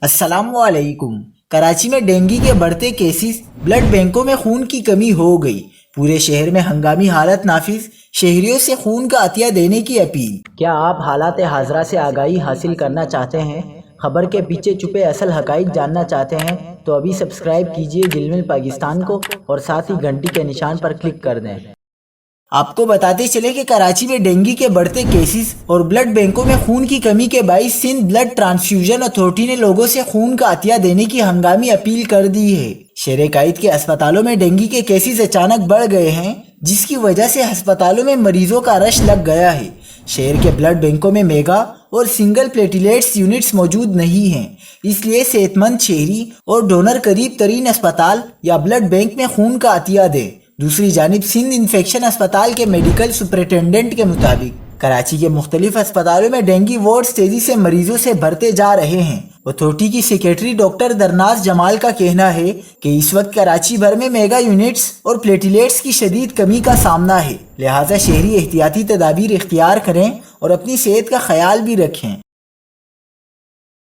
السلام علیکم۔ کراچی میں ڈینگی کے بڑھتے کیسز، بلڈ بینکوں میں خون کی کمی ہو گئی۔ پورے شہر میں ہنگامی حالت نافذ، شہریوں سے خون کا عطیہ دینے کی اپیل۔ کیا آپ حالات حاضرہ سے آگاہی حاصل کرنا چاہتے ہیں؟ خبر کے پیچھے چھپے اصل حقائق جاننا چاہتے ہیں تو ابھی سبسکرائب کیجئے جل پاکستان کو اور ساتھ ہی گھنٹی کے نشان پر کلک کر دیں۔ آپ کو بتاتے چلے کہ کراچی میں ڈینگی کے بڑھتے کیسز اور بلڈ بینکوں میں خون کی کمی کے باعث سندھ بلڈ ٹرانسفیوژن اتھارٹی نے لوگوں سے خون کا عطیہ دینے کی ہنگامی اپیل کر دی ہے۔ شہر قائد کے ہسپتالوں میں ڈینگی کے کیسز اچانک بڑھ گئے ہیں، جس کی وجہ سے ہسپتالوں میں مریضوں کا رش لگ گیا ہے۔ شہر کے بلڈ بینکوں میں میگا اور سنگل پلیٹلیٹس یونٹس موجود نہیں ہیں، اس لیے صحت مند شہری اور ڈونر قریب ترین اسپتال یا بلڈ بینک میں خون کا عطیہ دیں۔ دوسری جانب سندھ انفیکشن اسپتال کے میڈیکل سپرنٹینڈنٹ کے مطابق کراچی کے مختلف اسپتالوں میں ڈینگی وارڈز تیزی سے مریضوں سے بھرتے جا رہے ہیں۔ اتھارٹی کی سیکریٹری ڈاکٹر درناز جمال کا کہنا ہے کہ اس وقت کراچی بھر میں میگا یونٹس اور پلیٹلیٹس کی شدید کمی کا سامنا ہے، لہٰذا شہری احتیاطی تدابیر اختیار کریں اور اپنی صحت کا خیال بھی رکھیں۔